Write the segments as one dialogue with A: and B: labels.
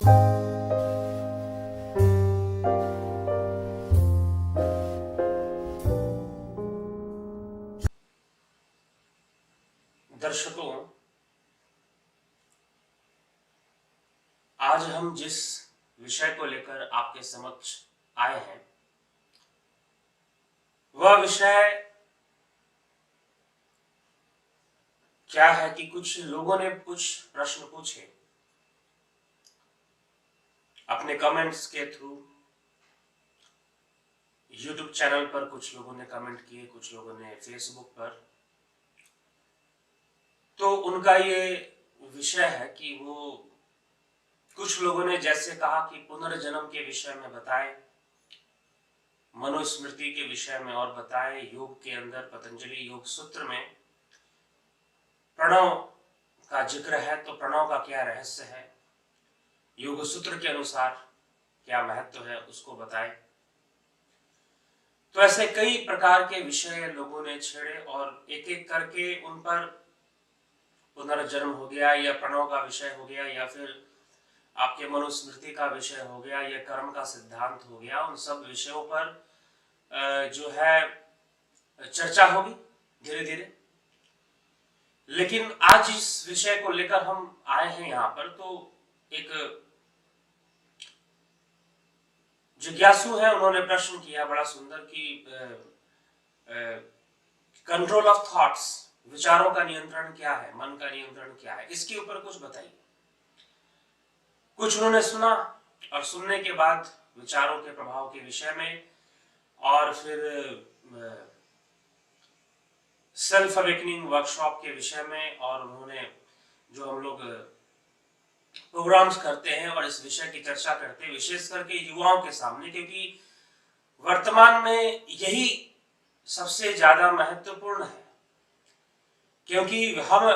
A: दर्शकों, आज हम जिस विषय को लेकर आपके समक्ष आए हैं वह विषय क्या है कि कुछ लोगों ने कुछ प्रश्न पूछे अपने कमेंट्स के थ्रू। यूट्यूब चैनल पर कुछ लोगों ने कमेंट किए, कुछ लोगों ने फेसबुक पर। तो उनका ये विषय है कि वो कुछ लोगों ने जैसे कहा कि पुनर्जन्म के विषय में बताएं, मनुस्मृति के विषय में और बताएं, योग के अंदर पतंजलि योग सूत्र में प्रणव का जिक्र है तो प्रणव का क्या रहस्य है, योग सूत्र के अनुसार क्या महत्व है उसको बताएं। तो ऐसे कई प्रकार के विषय लोगों ने छेड़े और एक एक करके उन पर पुनर्जन्म हो गया या प्रणव का विषय हो गया या फिर आपके मनुस्मृति का विषय हो गया या कर्म का सिद्धांत हो गया, उन सब विषयों पर जो है चर्चा होगी धीरे धीरे। लेकिन आज इस विषय को लेकर हम आए हैं यहाँ पर, तो एक जिज्ञासु है, उन्होंने प्रश्न किया बड़ा सुंदर कि कंट्रोल ऑफ थॉट्स, विचारों का नियंत्रण क्या है, मन का नियंत्रण क्या है, इसके ऊपर कुछ बताइए। कुछ उन्होंने सुना और सुनने के बाद विचारों के प्रभाव के विषय में और फिर सेल्फ अवेकनिंग वर्कशॉप के विषय में, और उन्होंने जो हम लोग प्रोग्राम्स करते हैं और इस विषय की चर्चा करते हैं विशेष करके युवाओं के सामने, क्योंकि वर्तमान में यही सबसे ज्यादा महत्वपूर्ण है। क्योंकि हम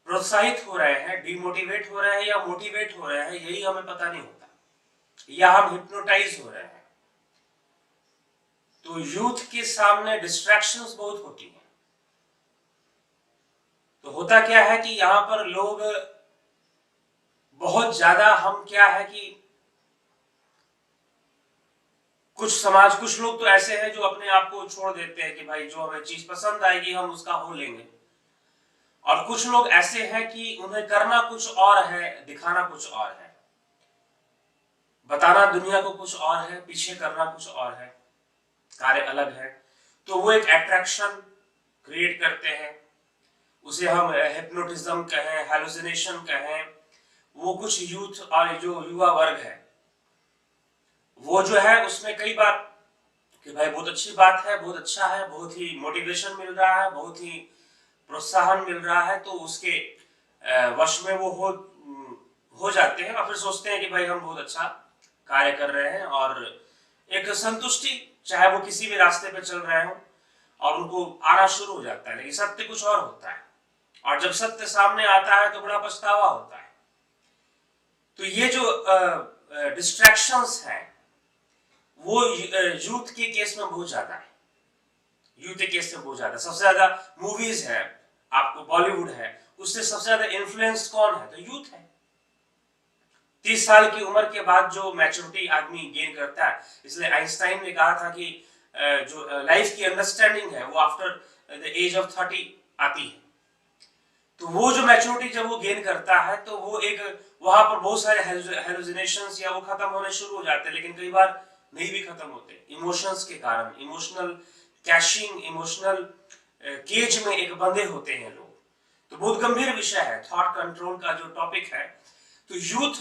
A: प्रोत्साहित हो रहे हैं, डिमोटिवेट हो रहे हैं या मोटिवेट हो रहे हैं, यही हमें पता नहीं होता, या हम हिप्नोटाइज हो रहे हैं। तो यूथ के सामने डिस्ट्रैक्शंस बहुत होती हैं। तो होता क्या है कि यहां पर लोग बहुत ज्यादा, हम क्या है कि कुछ लोग तो ऐसे हैं जो अपने आप को छोड़ देते हैं कि भाई जो हमें चीज पसंद आएगी हम उसका हो लेंगे, और कुछ लोग ऐसे हैं कि उन्हें करना कुछ और है, दिखाना कुछ और है, बताना दुनिया को कुछ और है, पीछे करना कुछ और है, कार्य अलग है। तो वो एक अट्रैक्शन क्रिएट करते हैं, उसे हम हिप्नोटिज्म कहें, हैलुसिनेशन कहें। वो कुछ यूथ और जो युवा वर्ग है वो जो है उसमें कई बार कि भाई बहुत अच्छी बात है, बहुत अच्छा है, बहुत ही मोटिवेशन मिल रहा है, बहुत ही प्रोत्साहन मिल रहा है, तो उसके वश में वो हो जाते हैं और फिर सोचते हैं कि भाई हम बहुत अच्छा कार्य कर रहे हैं, और एक संतुष्टि, चाहे वो किसी भी रास्ते पे चल रहे हो, और उनको आना शुरू हो जाता है। लेकिन सत्य कुछ और होता है, और जब सत्य सामने आता है तो बड़ा पछतावा होता है। तो ये जो डिस्ट्रैक्शंस हैं वो यूथ के केस में बहुत ज्यादा है, यूथ के केस में बहुत ज्यादा। सबसे ज्यादा मूवीज है, आपको बॉलीवुड है, उससे सबसे ज्यादा इन्फ्लुएंस कौन है? तो यूथ है। 30 साल की उम्र के बाद जो मैच्योरिटी आदमी गेन करता है, इसलिए आइंस्टाइन ने कहा था कि जो लाइफ की अंडरस्टैंडिंग है वो आफ्टर द एज ऑफ 30 आती है। तो वो जो मैच्योरिटी जब वो गेन करता है तो वो एक, वहां पर बहुत सारे हेलुसिनेशंस या वो खत्म होने शुरू हो जाते हैं, लेकिन कई बार नहीं भी खत्म होते इमोशंस के कारण। इमोशनल कैशिंग, इमोशनल केज में एक बंधे होते हैं लोग। तो बहुत गंभीर विषय है थॉट कंट्रोल का जो टॉपिक है। तो यूथ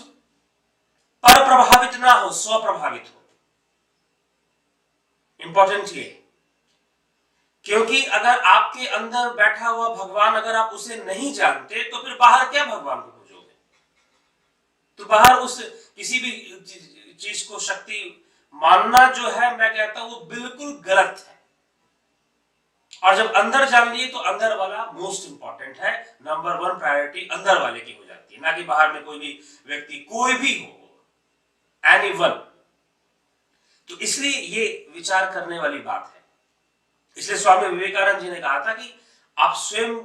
A: पर प्रभावित ना हो, स्व प्रभावित हो, इंपॉर्टेंट ये। क्योंकि अगर आपके अंदर बैठा हुआ भगवान अगर आप उसे नहीं जानते तो फिर बाहर क्या भगवान को खोजोगे? तो बाहर उस किसी भी चीज को शक्ति मानना जो है, मैं कहता हूं वो बिल्कुल गलत है। और जब अंदर जान लिए तो अंदर वाला मोस्ट इंपॉर्टेंट है, नंबर 1 प्रायोरिटी अंदर वाले की हो जाती है, ना कि बाहर में कोई भी व्यक्ति, कोई भी हो, एनीवन। तो इसलिए ये विचार करने वाली बात है। इसलिए स्वामी विवेकानंद जी ने कहा था कि आप स्वयं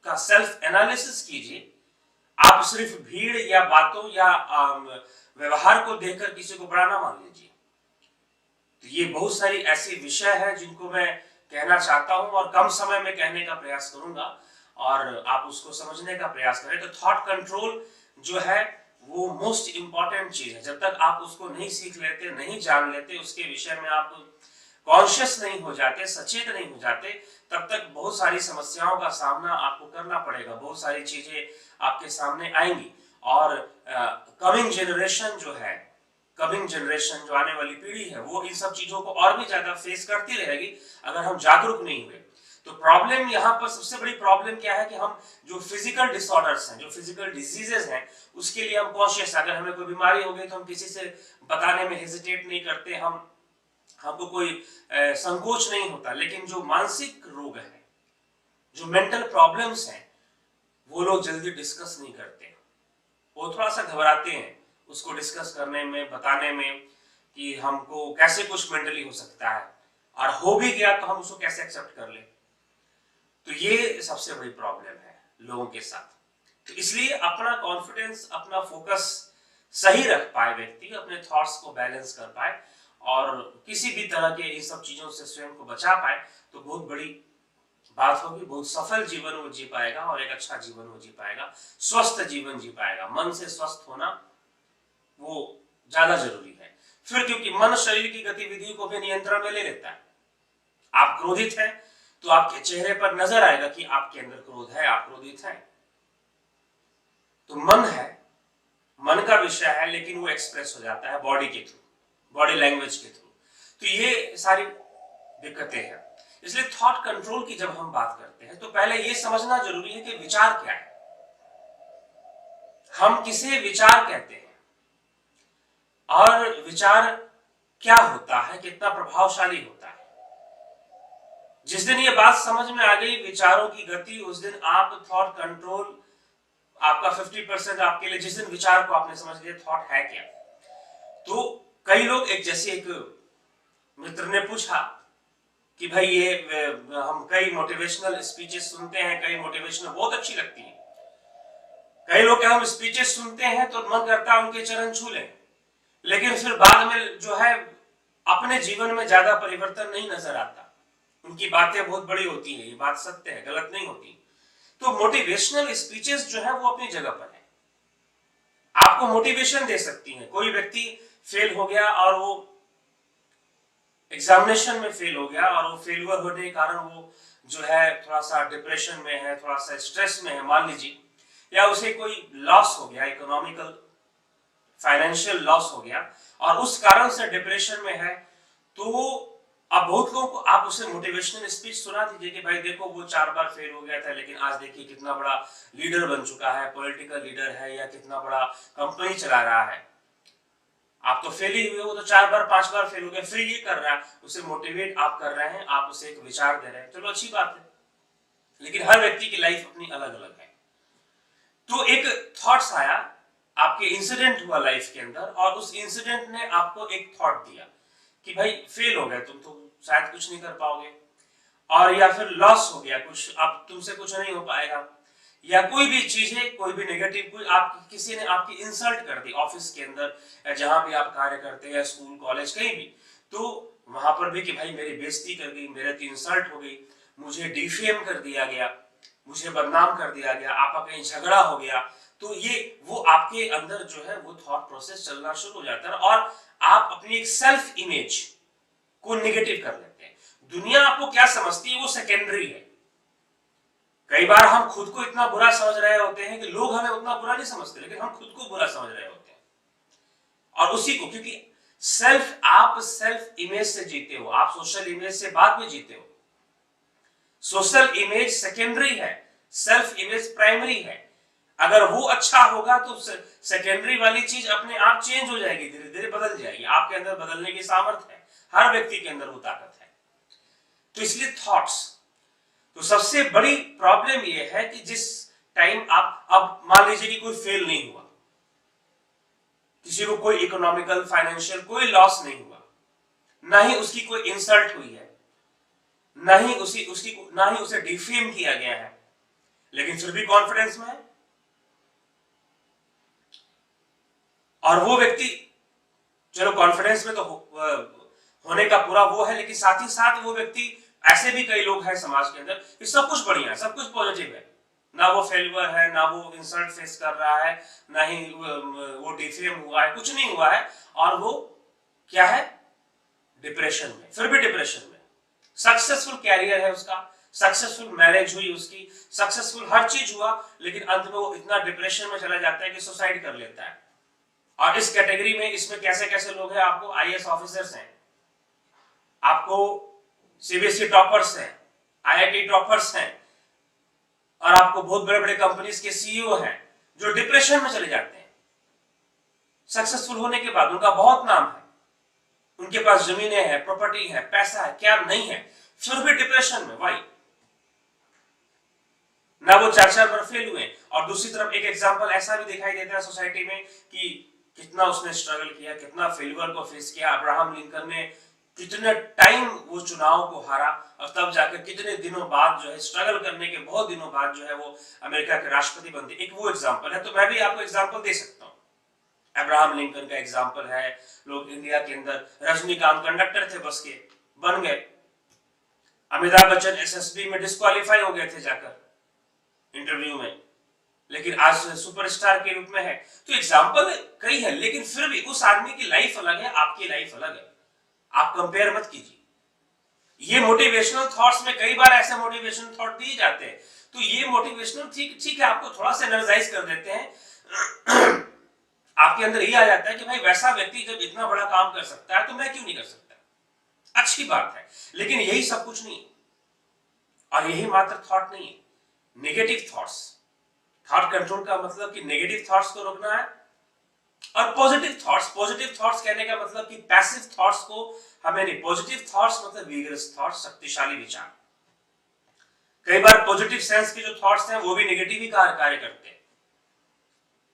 A: का सेल्फ एनालिसिस कीजिए, आप सिर्फ भीड़ या बातों या व्यवहार को देखकर किसी को बड़ा ना मान लीजिए। तो ये बहुत सारी ऐसी विषय है जिनको मैं कहना चाहता हूं और कम समय में कहने का प्रयास करूंगा और आप उसको समझने का प्रयास करें। तो थॉट कंट्रोल जो है वो मोस्ट इंपॉर्टेंट चीज है। जब तक आप उसको नहीं सीख लेते, नहीं जान लेते, उसके विषय में आप कॉन्शियस नहीं हो जाते, सचेत नहीं हो जाते, तब तक बहुत सारी समस्याओं का सामना आपको करना पड़ेगा, बहुत सारी चीजें आपके सामने आएंगी। और कमिंग जनरेशन जो है, कमिंग जनरेशन जो आने वाली पीढ़ी है, वो इन सब चीजों को और भी ज्यादा फेस करती रहेगी अगर हम जागरूक नहीं हुए। तो प्रॉब्लम यहाँ पर सबसे बड़ी प्रॉब्लम क्या है कि हम जो फिजिकल डिसऑर्डर्स हैं, जो फिजिकल डिजीजेस हैं, उसके लिए हम कॉन्शियस, अगर हमें कोई बीमारी हो गई तो हम किसी से बताने में हेजिटेट नहीं करते, हमको कोई संकोच नहीं होता। लेकिन जो मानसिक रोग है, जो मेंटल प्रॉब्लम्स हैं, वो लोग जल्दी डिस्कस नहीं करते, वो थोड़ा सा घबराते हैं उसको डिस्कस करने में, बताने में कि हमको कैसे कुछ मेंटली हो सकता है, और हो भी गया तो हम उसको कैसे एक्सेप्ट कर ले। तो ये सबसे बड़ी प्रॉब्लम है लोगों के साथ। तो इसलिए अपना कॉन्फिडेंस, अपना फोकस सही रख पाए व्यक्ति, अपने थॉट्स को बैलेंस कर पाए और किसी भी तरह के इन सब चीजों से स्वयं को बचा पाए, तो बहुत बड़ी बात होगी। बहुत सफल जीवन वो जी पाएगा और एक अच्छा जीवन वो जी पाएगा, स्वस्थ जीवन जी पाएगा। मन से स्वस्थ होना वो ज्यादा जरूरी है। फिर क्योंकि मन शरीर की गतिविधियों को भी नियंत्रण में ले लेता है। आप क्रोधित हैं तो आपके चेहरे पर नजर आएगा कि आपके अंदर क्रोध है, आप क्रोधित हैं। तो मन है, मन का विषय है, लेकिन वो एक्सप्रेस हो जाता है बॉडी के थ्रू, बॉडी लैंग्वेज के थ्रू। तो ये सारी दिक्कतें हैं। इसलिए थॉट कंट्रोल की जब हम बात करते हैं तो पहले ये समझना जरूरी है कि विचार क्या है, हम किसे विचार कहते हैं और विचार क्या होता है, कितना प्रभावशाली होता है। जिस दिन ये बात समझ में आ गई, विचारों की गति, उस दिन आप थॉट कंट्रोल आपका 50% आपके लिए, जिस दिन विचार को आपने समझ लिया थॉट है क्या। तो कई लोग, एक मित्र ने पूछा कि भाई ये हम कई मोटिवेशनल स्पीचेस सुनते हैं, कई मोटिवेशनल बहुत अच्छी लगती है, कई लोग के हम स्पीचेस सुनते हैं तो मन करता है उनके चरण छू लें, लेकिन फिर बाद में जो है अपने जीवन में ज्यादा परिवर्तन नहीं नजर आता। उनकी बातें बहुत बड़ी होती है, ये बात सत्य है, गलत नहीं होती। तो मोटिवेशनल स्पीचेस जो है वो अपनी जगह पर है, आपको मोटिवेशन दे सकती हैं। कोई व्यक्ति फेल हो गया और वो एग्जामिनेशन में फेल हो गया और वो फेलियर होने के कारण वो जो है थोड़ा सा डिप्रेशन में है, थोड़ा सा स्ट्रेस में है मान लीजिए, या उसे कोई लॉस हो गया, इकोनॉमिकल फाइनेंशियल लॉस हो गया और उस कारण से डिप्रेशन में है। तो अब बहुत लोगों को आप उसे मोटिवेशनल स्पीच सुना दीजिए कि भाई देखो वो 4 बार फेल हो गया था, लेकिन आज देखिए कितना बड़ा लीडर बन चुका है, पॉलिटिकल लीडर है, या कितना बड़ा कंपनी चला रहा है। आप तो फेल ही हुए, वो तो 4 बार 5 बार फेल हो गया, फिर ये कर रहा है। उसे मोटिवेट आप कर रहे हैं, आप उसे एक विचार दे रहे हैं, चलो अच्छी बात है। लेकिन हर व्यक्ति की लाइफ अपनी अलग अलग है। तो एक थॉट्स आया, आपके इंसिडेंट हुआ लाइफ के अंदर, और उस इंसिडेंट ने आपको एक थॉट दिया कि भाई फेल हो गए तुम तो शायद कुछ नहीं कर पाओगे, और या फिर लॉस हो गया कुछ, अब तुमसे कुछ नहीं हो पाएगा, या कोई भी चीजें, कोई भी नेगेटिव, कोई आप किसी ने आपकी इंसल्ट कर दी ऑफिस के अंदर, जहां भी आप कार्य करते हैं, स्कूल कॉलेज कहीं भी, तो वहां पर भी कि भाई मेरी बेइज्जती कर गई, मेरे तो इंसल्ट हो गई, मुझे डिफेम कर दिया गया, मुझे बदनाम कर दिया गया, आपका कहीं झगड़ा हो गया। तो ये वो आपके अंदर जो है वो थॉट प्रोसेस चलना शुरू हो जाता है और आप अपनी एक सेल्फ इमेज को नेगेटिव कर लेते हैं। दुनिया आपको क्या समझती है वो सेकेंडरी है। कई बार हम खुद को इतना बुरा समझ रहे होते हैं कि लोग हमें उतना बुरा नहीं समझते, लेकिन हम खुद को बुरा समझ रहे होते हैं। और उसी को, क्योंकि आप सेल्फ इमेज से जीते हो, आप सोशल इमेज से बाद में जीते हो। सोशल इमेज सेकेंडरी है, सेल्फ इमेज प्राइमरी है। अगर वो अच्छा होगा तो सेकेंडरी वाली चीज अपने आप चेंज हो जाएगी, धीरे धीरे बदल जाएगी। आपके अंदर बदलने की सामर्थ्य है, हर व्यक्ति के अंदर वो ताकत है। तो इसलिए थॉट्स, तो सबसे बड़ी प्रॉब्लम ये है कि जिस टाइम आप, अब मान लीजिए कि कोई फेल नहीं हुआ, किसी को कोई इकोनॉमिकल फाइनेंशियल कोई लॉस नहीं हुआ, ना ही उसकी कोई इंसल्ट हुई है, ना ही उसे डिफेम किया गया है, लेकिन फिर भी कॉन्फिडेंस में है, और वो व्यक्ति चलो कॉन्फिडेंस में तो होने का पूरा वो है, लेकिन साथ ही साथ वो व्यक्ति, ऐसे भी कई लोग हैं समाज के अंदर कि सब कुछ बढ़िया है, सब कुछ पॉजिटिव है, ना वो फेल्यूर है, ना वो इंसल्ट फेस कर रहा है, ना ही वो डिफेम हुआ है, कुछ नहीं हुआ है, और वो क्या है, डिप्रेशन में, फिर भी डिप्रेशन में। सक्सेसफुल कैरियर है उसका, सक्सेसफुल मैरिज हुई उसकी, सक्सेसफुल हर चीज हुआ, लेकिन अंत में वो इतना डिप्रेशन में चला जाता है कि सुसाइड कर लेता है। और इस कैटेगरी में, इसमें कैसे कैसे लोग हैं, आपको आईएएस ऑफिसर्स हैं, आपको सीबीएसई टॉपर्स हैं, आईआईटी टॉपर्स हैं, और आपको बहुत बड़े बड़े कंपनीज के सीईओ हैं जो डिप्रेशन में चले जाते हैं सक्सेसफुल होने के बाद। उनका बहुत नाम है, उनके पास जमीनें हैं, प्रॉपर्टी है, पैसा है, क्या नहीं है, फिर भी डिप्रेशन में। वाई? ना वो 4 बार फेल हुए। और दूसरी तरफ एक एग्जांपल ऐसा भी दिखाई देता है सोसाइटी में कि कितना उसने स्ट्रगल किया, कितना फेलियर को फेस किया। अब्राहम लिंकन ने कितने टाइम वो चुनाव को हारा, और तब जाकर कितने दिनों बाद जो है, स्ट्रगल करने के बहुत दिनों बाद जो है वो अमेरिका के राष्ट्रपति बनते। एक वो एग्जांपल है। तो मैं भी आपको एग्जांपल दे सकता हूँ, अब्राहम लिंकन का एग्जांपल है। लोग इंडिया के अंदर, रजनीकांत कंडक्टर थे बस के, बन गए। अमिताभ बच्चन एसएसबी में डिस्क्वालीफाई हो गए थे जाकर इंटरव्यू में, लेकिन आज सुपरस्टार के रूप में है। तो एग्जांपल कई है, लेकिन फिर भी उस आदमी की लाइफ अलग है, आपकी लाइफ अलग है। आप कंपेयर मत कीजिए। ये मोटिवेशनल थॉट्स में कई बार ऐसे मोटिवेशनल थॉट दिए जाते हैं, तो ये मोटिवेशनल ठीक है, आपको थोड़ा सा एनर्जाइज कर देते हैं। आपके अंदर ये आ जाता है कि भाई वैसा व्यक्ति जब इतना बड़ा काम कर सकता है तो मैं क्यों नहीं कर सकता। अच्छी बात है, लेकिन यही सब कुछ नहीं, और यही मात्र थॉट नहीं है। नेगेटिव थॉट्स, थॉट कंट्रोल का मतलब कि नेगेटिव थॉट्स को रोकना है, और पॉजिटिव थॉट्स कहने का मतलब कि पैसिव थॉट्स को हमें नहीं। पॉजिटिव थॉट्स मतलब विगरस थॉट्स, शक्तिशाली विचार। कई बार पॉजिटिव सेंस के जो थॉट्स हैं वो भी नेगेटिव ही कार्य करते हैं,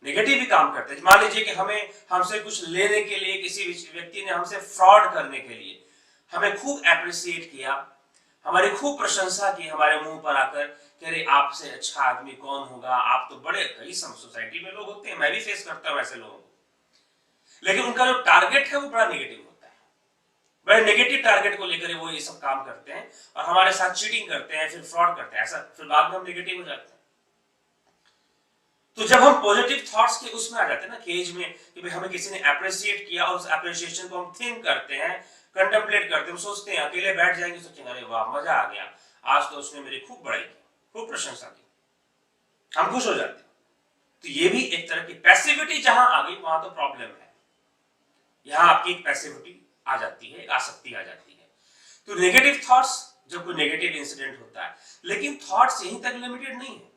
A: नेगेटिव ही काम करते हैं। मान लीजिए कि हमें हमसे कुछ लेने के लिए किसी व्यक्ति ने हमसे फ्रॉड करने के लिए हमें खूब एप्रिसिएट किया, हमारी खूब प्रशंसा की हमारे मुंह पर आकर कि अरे आपसे अच्छा आदमी कौन होगा, आप तो बड़े, कई सोसाइटी में लोग होते हैं, मैं भी फेस करता हूं ऐसे लोगों को, लेकिन उनका जो टारगेट है वो बड़ा नेगेटिव होता है। बड़े नेगेटिव टारगेट को लेकर वो ये सब काम करते हैं और हमारे साथ चीटिंग करते हैं, फिर फ्रॉड करते हैं, ऐसा फिर बाद में हम नेगेटिव हो जाते हैं। तो जब हम पॉजिटिव थॉट्स के उसमें आ जाते हैं ना, केज में, कि भाई हमें किसी ने अप्रिशिएट किया और उस अप्रिशिएशन को हम थिंक करते हैं, कंटेम्पलेट करते हैं, हम सोचते हैं, अकेले बैठ जाएंगे, सोचेंगे अरे वाह मजा आ गया, आज तो उसने मेरी खूब बड़ाई की, खूब प्रशंसा की, हम खुश हो जाते हैं। तो ये भी एक तरह की पैसिविटी जहां आ गई वहां तो प्रॉब्लम है। यहां आपकी एक पैसिविटी आ जाती है, आसक्ति आ जाती है। तो नेगेटिव थॉट्स, जब कोई नेगेटिव इंसिडेंट होता है, लेकिन थॉट्स यहीं तक लिमिटेड नहीं है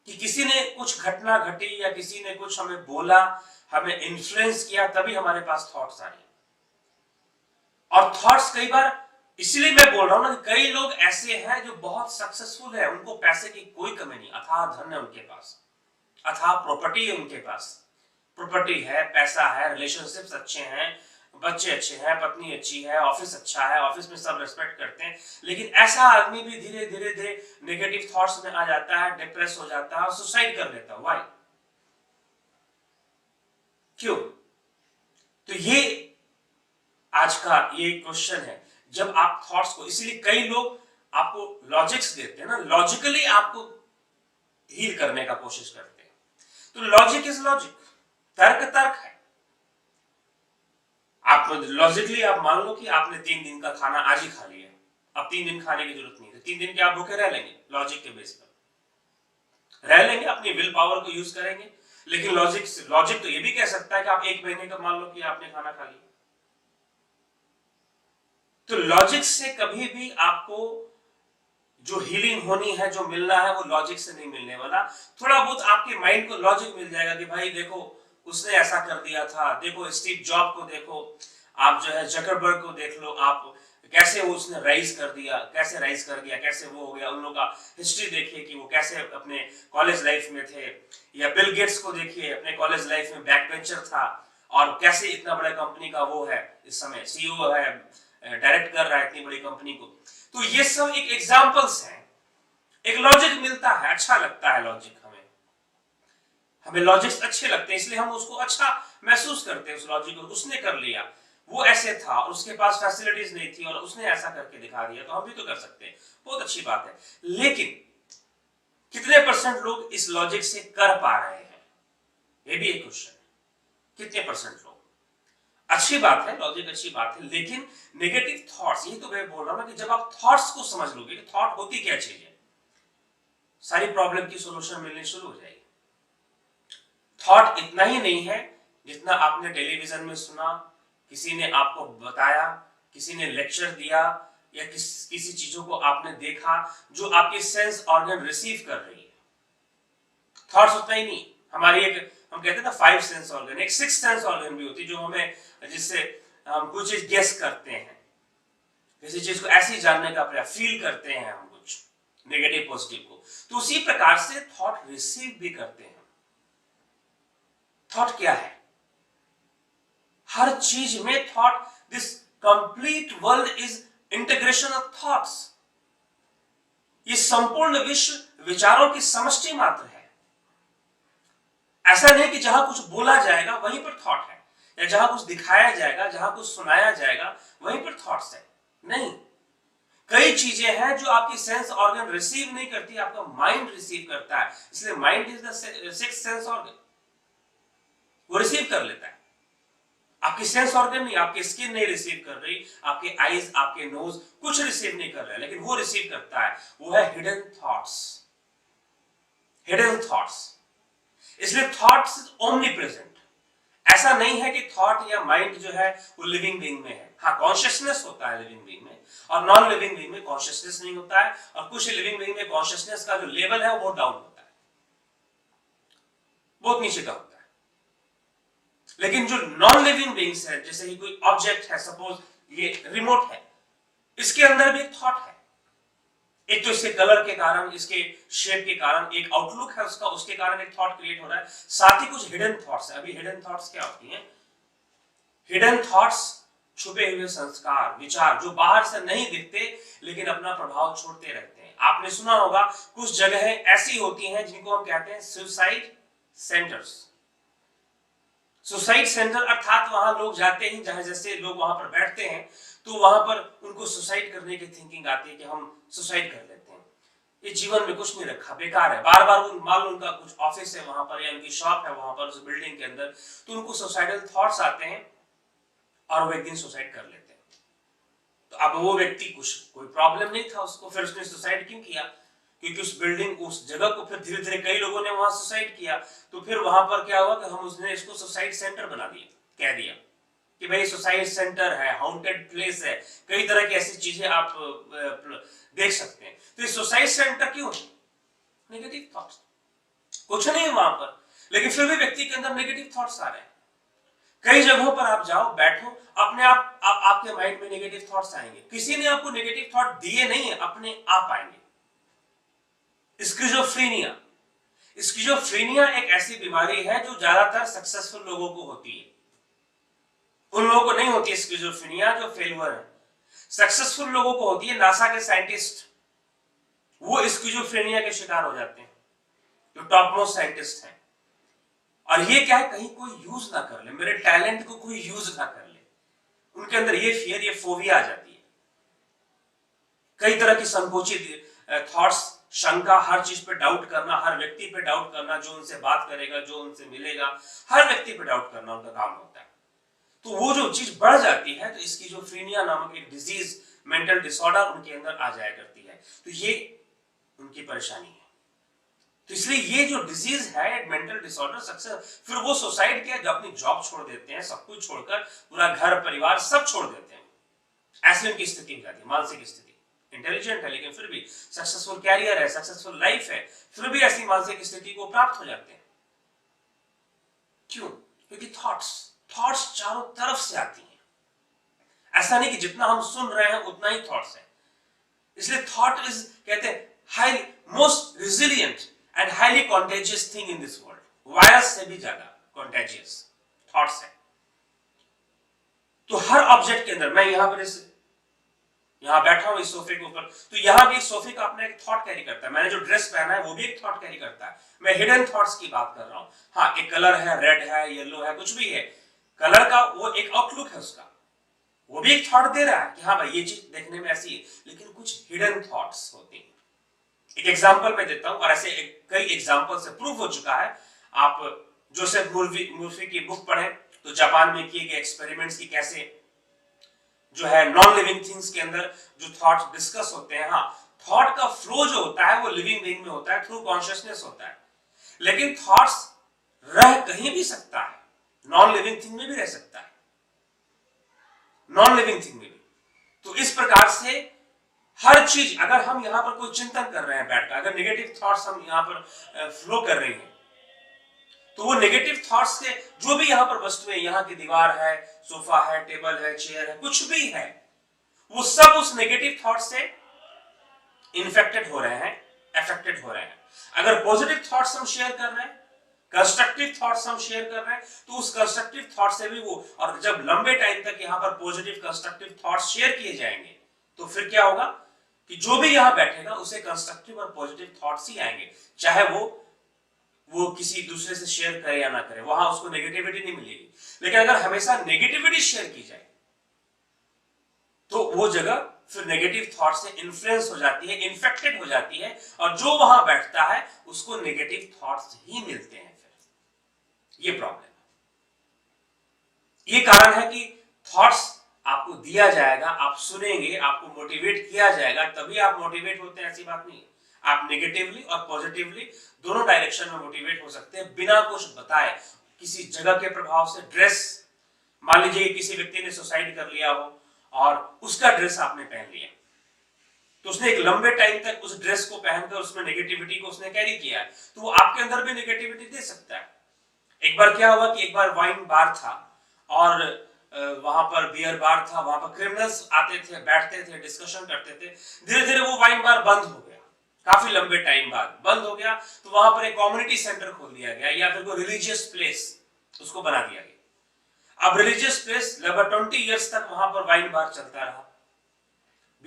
A: कि किसी ने कुछ घटना घटी या किसी ने कुछ हमें बोला, हमें इन्फ्लुएंस किया, तभी हमारे पास थॉट्स आ रही। और थॉट्स कई बार, इसलिए मैं बोल रहा हूं ना कि कई लोग ऐसे हैं जो बहुत सक्सेसफुल है, उनको पैसे की कोई कमी नहीं, अथाह धन है उनके पास, अथाह प्रॉपर्टी है उनके पास, प्रॉपर्टी है, पैसा है, रिलेशनशिप्स अच्छे हैं, बच्चे अच्छे हैं, पत्नी अच्छी है, ऑफिस अच्छा है, ऑफिस में सब रेस्पेक्ट करते हैं, लेकिन ऐसा आदमी भी धीरे धीरे नेगेटिव थॉट्स में आ जाता है, डिप्रेस हो जाता है और सुसाइड कर लेता है। व्हाई? क्यों? तो ये आज का ये क्वेश्चन है। जब आप थॉट्स को, इसलिए कई लोग आपको लॉजिक्स देते हैं ना, लॉजिकली आपको हील करने का कोशिश करते हैं। तो लॉजिक इज लॉजिक, तर्क है। आप लॉजिकली आप मान लो कि आपने 3 दिन का खाना आज ही खा लिया, अब 3 दिन खाने की जरूरत नहीं है, 3 दिन के आप भूखे रह लेंगे, लॉजिक के बेस पर रह लेंगे, अपनी विल पावर को यूज करेंगे। लेकिन लॉजिक तो ये भी कह सकता है कि आप 1 महीने का मान लो कि आपने खाना खा लिया। तो लॉजिक से कभी भी आपको जो हीलिंग होनी है, जो मिलना है, वो लॉजिक से नहीं मिलने वाला। थोड़ा बहुत आपके माइंड को लॉजिक मिल जाएगा कि भाई देखो उसने ऐसा कर दिया था, देखो स्टीव जॉब को देखो, आप जो है जकरबर्ग को देख लो, आप कैसे वो उसने राइज कर दिया, कैसे राइज कर गया, कैसे वो हो गया। उन लोगों का हिस्ट्री देखिए कि वो कैसे अपने कॉलेज लाइफ में थे, या बिल गेट्स को देखिए, अपने कॉलेज लाइफ में बैक बेंचर था और कैसे इतना बड़ा कंपनी का वो है, इस समय सीईओ है, डायरेक्ट कर रहा है इतनी बड़ी कंपनी को। तो ये सब एक एग्जांपल्स हैं, एक लॉजिक मिलता है, अच्छा लगता है लॉजिक, हमें लॉजिक्स अच्छे लगते हैं, इसलिए हम उसको अच्छा महसूस करते हैं उस लॉजिक को, उसने कर लिया, वो ऐसे था और उसके पास फैसिलिटीज नहीं थी और उसने ऐसा करके दिखा दिया, तो हम भी तो कर सकते हैं, बहुत अच्छी बात है। लेकिन कितने परसेंट लोग इस लॉजिक से कर पा रहे हैं, ये भी एक क्वेश्चन है। कितने परसेंट लोग? अच्छी बात है, लॉजिक अच्छी बात है, लेकिन नेगेटिव थॉट्स, ये तो मैं बोल रहा हूं ना कि जब आप थॉट्स को समझ लोगे कि थॉट होती क्या चीज है, सारी प्रॉब्लम की सॉल्यूशन मिलनी शुरू हो जाएगी। थॉट इतना ही नहीं है जितना आपने टेलीविजन में सुना, किसी ने आपको बताया, किसी ने लेक्चर दिया, या किसी चीजों को आपने देखा जो आपके सेंस ऑर्गन रिसीव कर रही है। थॉट्स उतना ही नहीं, हमारी एक, हम कहते हैं ना 5 सेंस ऑर्गन, एक 6 सेंस ऑर्गन भी होती है जो हमें, जिससे हम कुछ चीज गेस करते हैं, किसी चीज को ऐसे जानने का प्रयास, फील करते हैं हम कुछ नेगेटिव पॉजिटिव को। तो उसी प्रकार से थॉट रिसीव भी करते हैं। थॉट क्या है? हर चीज में thought, this complete world is integration of thoughts. ये संपूर्ण विश्व विचारों की समष्टि मात्र है। ऐसा नहीं कि जहां कुछ बोला जाएगा वहीं पर थॉट है, या जहां कुछ दिखाया जाएगा, जहां कुछ सुनाया जाएगा वहीं पर थॉट्स है। नहीं, कई चीजें हैं जो आपकी सेंस ऑर्गन रिसीव नहीं करती, आपका माइंड रिसीव करता है। इसलिए mind is the 6th sense organ, वो रिसीव कर लेता है। आपकी सेंस ऑर्गन नहीं, आपकी स्किन नहीं रिसीव कर रही, आपके आईज, आपके नोज कुछ रिसीव नहीं कर रहे हैं, लेकिन वो रिसीव करता है, वो है हिडन थॉट्स। हिडन थॉट्स, इसलिए थॉट्स इज ओमनी प्रेजेंट। ऐसा नहीं है कि थॉट या माइंड जो है वो लिविंग बीइंग में है। हाँ, कॉन्शियसनेस होता है लिविंग बीइंग में, और नॉन लिविंग बीइंग में कॉन्शियसनेस नहीं होता है, और कुछ लिविंग बीइंग में कॉन्शियसनेस का जो लेवल है वो डाउन होता है, बहुत नीचे का होता है। लेकिन जो नॉन लिविंग बीइंग्स है, जैसे कि कोई ऑब्जेक्ट है, सपोज ये रिमोट है, इसके अंदर भी एक थॉट है। एक तो इसके कलर के कारण, इसके शेप के कारण एक आउटलुक है उसका, उसके कारण एक थॉट क्रिएट हो रहा है। साथ ही कुछ हिडन थॉट्स है। अभी हिडन थॉट्स क्या होती हैं? हिडन थॉट्स छुपे हुए संस्कार, विचार जो बाहर से नहीं दिखते लेकिन अपना प्रभाव छोड़ते रहते हैं। आपने सुना होगा कुछ जगहें ऐसी होती हैं जिनको हम कहते हैं सुसाइड सेंटर्स। सुसाइड सेंटर अर्थात वहां लोग जाते हैं, जहां जैसे लोग वहां पर बैठते हैं तो वहां पर उनको सुसाइड करने की थिंकिंग आती है कि हम सुसाइड कर लेते हैं, ये जीवन में कुछ नहीं रखा, बेकार है। बार बार मान लो उनका कुछ ऑफिस है वहां पर, या उनकी शॉप है वहां पर उस बिल्डिंग के अंदर, तो उनको सुसाइडल थॉट्स आते हैं और वो एक दिन सुसाइड कर लेते हैं। तो अब वो व्यक्ति, कुछ कोई प्रॉब्लम नहीं था उसको, फिर उसने सुसाइड क्यों किया? क्योंकि उस बिल्डिंग, उस जगह को फिर धीरे धीरे कई लोगों ने वहां सुसाइड किया, तो फिर वहां पर क्या हुआ कि हम उसने इसको सुसाइड सेंटर बना दिया, कह दिया कि भाई सुसाइड सेंटर है, हाउंटेड प्लेस है, कई तरह की ऐसी चीजें आप देख सकते हैं। तो ये सुसाइड सेंटर क्यों? नेगेटिव थॉट्स, कुछ नहीं वहां पर, लेकिन फिर भी व्यक्ति के अंदर नेगेटिव थॉट्स आ रहे हैं। कई जगहों पर आप जाओ, बैठो, अपने आपके माइंड में नेगेटिव थॉट्स आएंगे। किसी ने आपको नेगेटिव थॉट दिए नहीं है, अपने आप आएंगे। स्किज़ोफ्रेनिया, स्किज़ोफ्रेनिया एक ऐसी बीमारी है जो ज्यादातर सक्सेसफुल लोगों को होती है। उन लोगों को नहीं होती है स्किज़ोफ्रेनिया जो फेलियर है, सक्सेसफुल लोगों को होती है। नासा के साइंटिस्ट वो स्किज़ोफ्रेनिया के शिकार हो जाते हैं, जो टॉप मोस्ट साइंटिस्ट हैं। और ये क्या है, कहीं कोई यूज ना कर ले, मेरे टैलेंट को कोई यूज ना कर ले, उनके अंदर ये फियर, ये फोबिया आ जाती है। कई तरह की संकोचित थॉट्स, शंका, हर चीज पे डाउट करना, हर व्यक्ति पे डाउट करना, जो उनसे बात करेगा, जो उनसे मिलेगा, हर व्यक्ति पे डाउट करना उनका काम होता है। तो वो जो चीज बढ़ जाती है, तो स्किज़ोफ्रेनिया नामक एक डिजीज, मेंटल डिसऑर्डर उनके अंदर आ जाया करती है। तो ये उनकी परेशानी है। तो इसलिए ये जो डिजीज है, मेंटल डिसऑर्डर, सक्सेस, फिर वो सुसाइड किया, जब अपनी जॉब छोड़ देते हैं, सब कुछ छोड़कर, पूरा घर परिवार सब छोड़ देते हैं, ऐसी उनकी स्थिति हो जाती है, मानसिक स्थिति। इंटेलिजेंट है लेकिन फिर भी, सक्सेसफुल कैरियर है, सक्सेसफुल लाइफ है, फिर भी ऐसी मानसिक स्थिति को प्राप्त हो जाते हैं। क्यों? क्योंकि थॉट्स चारों तरफ से आती हैं। ऐसा नहीं कि जितना हम सुन रहे हैं उतना ही थॉट्स है। इसलिए थॉट इज, कहते हैं, high most resilient and highly contagious thing in this world. Virus से भी ज्यादा कॉन्टेजियस थॉट्स है। तो हर ऑब्जेक्ट के अंदर, मैं यहां पर इस यहाँ बैठा हूँ इस सोफे के ऊपर, तो यहाँ भी इस सोफे का अपना एक थॉट कैरी करता है, मैंने जो ड्रेस पहना है वो भी एक थॉट कैरी करता है। मैं हिडन थॉट्स की बात कर रहा हूँ। हाँ, एक कलर है, रेड है, येलो है, कुछ भी है, कलर का वो एक आउटलुक है उसका, वो भी एक थॉट दे रहा है कि हाँ भाई ये चीज देखने में ऐसी है, लेकिन कुछ हिडन थॉट्स होती हैं। एक एग्जांपल मैं देता हूं, और ऐसे कई एग्जांपल से प्रूव हो चुका है। आप जोसेफ मुर्फी की बुक पढ़ें तो जापान में किए गए एक्सपेरिमेंट्स की कैसे जो है नॉन लिविंग थिंग्स के अंदर जो थॉट डिस्कस होते हैं, हाँ, थॉट का फ्लो जो होता है वो लिविंग बीइंग में होता है, थ्रू कॉन्शियसनेस होता है, लेकिन थॉट्स रह कहीं भी सकता है, नॉन लिविंग थिंग में भी रह सकता है, नॉन लिविंग थिंग में भी। तो इस प्रकार से हर चीज, अगर हम यहां पर कोई चिंतन कर रहे हैं बैठकर, अगर नेगेटिव थॉट्स हम यहां पर फ्लो कर रही हैं, तो वो नेगेटिव थॉट्स के जो भी यहां पर वस्तुएं, यहां की दीवार है, सोफा है, टेबल है, चेयर है, कुछ भी है, वो सब उस नेगेटिव थॉट से इन्फेक्टेड हो रहे हैं, अफेक्टेड हो रहे हैं। अगर पॉजिटिव थॉट्स हम शेयर कर रहे हैं, कंस्ट्रक्टिव थॉट्स हम शेयर कर रहे हैं, तो उस कंस्ट्रक्टिव थॉट से भी वो, और जब लंबे टाइम तक यहां पर पॉजिटिव कंस्ट्रक्टिव थॉट्स शेयर किए जाएंगे, तो फिर क्या होगा कि जो भी यहां बैठेगा उसे कंस्ट्रक्टिव और पॉजिटिव थॉट्स ही आएंगे, चाहे वो किसी दूसरे से शेयर करे या ना करे, वहां उसको नेगेटिविटी नहीं मिलेगी। लेकिन अगर हमेशा नेगेटिविटी शेयर की जाए तो वो जगह फिर नेगेटिव थॉट से इन्फ्लुएंस हो जाती है, इन्फेक्टेड हो जाती है, और जो वहां बैठता है उसको नेगेटिव थॉट्स ही मिलते हैं। फिर ये प्रॉब्लम है, ये कारण है कि थॉट्स आपको दिया जाएगा, आप सुनेंगे, आपको मोटिवेट किया जाएगा, तभी आप मोटिवेट होते हैं, ऐसी बात नहीं है। आप नेगेटिवली और पॉजिटिवली दोनों डायरेक्शन में मोटिवेट हो सकते हैं बिना कुछ बताए, किसी जगह के प्रभाव से। ड्रेस, मान लीजिए किसी व्यक्ति ने सुसाइड कर लिया हो और उसका ड्रेस आपने पहन लिया, तो उसने एक लंबे टाइम तक उस ड्रेस को पहनकर उसमें नेगेटिविटी को उसने कैरी किया है, तो वो आपके अंदर भी नेगेटिविटी दे सकता है। एक बार क्या हुआ कि एक बार वाइन बार था और वहां पर बियर बार था, वहां पर क्रिमिनल्स आते थे, बैठते थे, डिस्कशन करते थे। धीरे धीरे वो वाइन बार बंद हो गया, काफी लंबे टाइम बाद बंद हो गया, तो वहां पर एक कम्युनिटी सेंटर खोल दिया गया, या फिर कोई रिलीजियस प्लेस उसको बना दिया गया। अब रिलीजियस प्लेस लगभग 20 इयर्स तक वहां पर वाइन बार चलता रहा,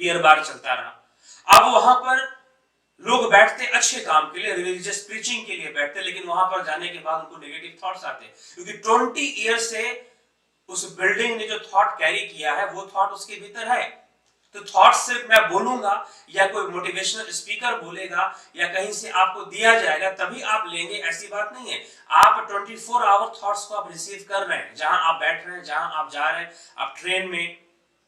A: बियर बार चलता रहा। अब वहां पर लोग बैठते अच्छे काम के लिए, रिलीजियस प्रीचिंग के लिए बैठते, लेकिन वहां पर जाने के बाद उनको नेगेटिव थॉट्स आते, क्योंकि 20 ईयर से उस बिल्डिंग ने जो थॉट कैरी किया है वो थॉट उसके भीतर है। तो थॉट सिर्फ मैं बोलूंगा या कोई मोटिवेशनल स्पीकर बोलेगा या कहीं से आपको दिया जाएगा तभी आप लेंगे, ऐसी बात नहीं है। आप 24 आवर थॉट्स को आप रिसीव कर रहे हैं, जहां आप बैठ रहे हैं, जहां आप जा रहे हैं, आप ट्रेन में,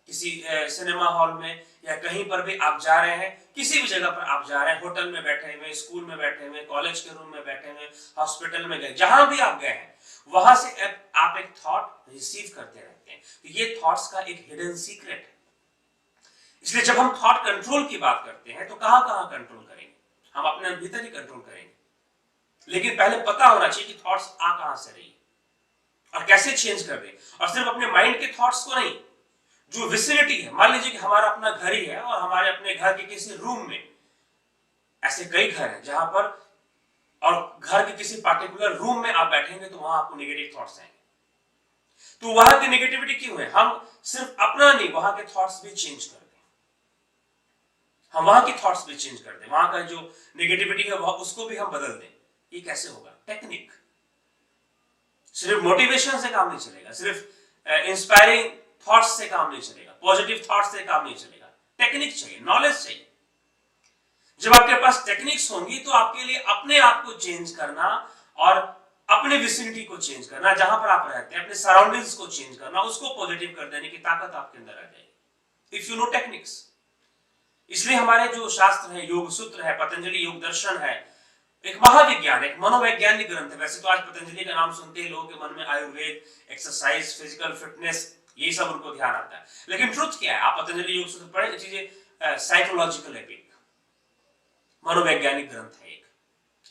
A: किसी सिनेमा हॉल में, या कहीं पर भी आप जा रहे हैं, किसी भी जगह पर आप जा रहे हैं, होटल में बैठे हुए, स्कूल में बैठे हुए, कॉलेज के रूम में बैठे हुए, हॉस्पिटल में गए, जहां भी आप गए हैं, वहां से आप एक थॉट रिसीव करते रहते हैं। तो ये थॉट्स का एक हिडन सीक्रेट है। इसलिए जब हम थॉट कंट्रोल की बात करते हैं तो कहां कहां कंट्रोल करेंगे, हम अपने भीतर ही कंट्रोल करेंगे, लेकिन पहले पता होना चाहिए कि थॉट्स आ कहां से रही और कैसे चेंज कर दें। और सिर्फ अपने माइंड के थॉट्स को नहीं, जो विसिनिटी है, मान लीजिए कि हमारा अपना घर ही है और हमारे अपने घर के किसी रूम में, ऐसे कई घर हैं जहां पर, और घर के किसी पर्टिकुलर रूम में आप बैठेंगे तो वहां आपको नेगेटिव थॉट्स आएंगे। तो वहां की नेगेटिविटी क्यों है? हम सिर्फ अपना नहीं, वहां के थॉट्स भी चेंज कर दें, हम वहां की थॉट्स भी चेंज कर दें, वहां का जो नेगेटिविटी है उसको भी हम बदल दें। ये कैसे होगा? टेक्निक। सिर्फ मोटिवेशन से काम नहीं चलेगा, सिर्फ इंस्पायरिंग थॉट्स से काम नहीं चलेगा, पॉजिटिव थॉट्स से काम नहीं चलेगा, टेक्निक चाहिए, नॉलेज चाहिए। जब आपके पास टेक्निक्स होंगी तो आपके लिए अपने आप को चेंज करना और अपने विसिनिटी को चेंज करना, जहां पर आप रहते हैं, अपने सराउंडिंग्स को चेंज करना, उसको पॉजिटिव कर देने की ताकत आपके अंदर आ जाएगी, इफ यू नो टेक्निक्स। इसलिए हमारे जो शास्त्र है, योग सूत्र है, पतंजलि योग दर्शन है, एक महाविज्ञान, एक मनोवैज्ञानिक ग्रंथ है। वैसे तो आज पतंजलि का नाम सुनते ही लोगों के मन में आयुर्वेद, एक्सरसाइज, फिजिकल फिटनेस, यही सब उनको ध्यान आता है, लेकिन ट्रुथ क्या है? आप पतंजलि योग सूत्र पढ़े, चीजें साइकोलॉजिकल एपिक, मनोवैज्ञानिक ग्रंथ है,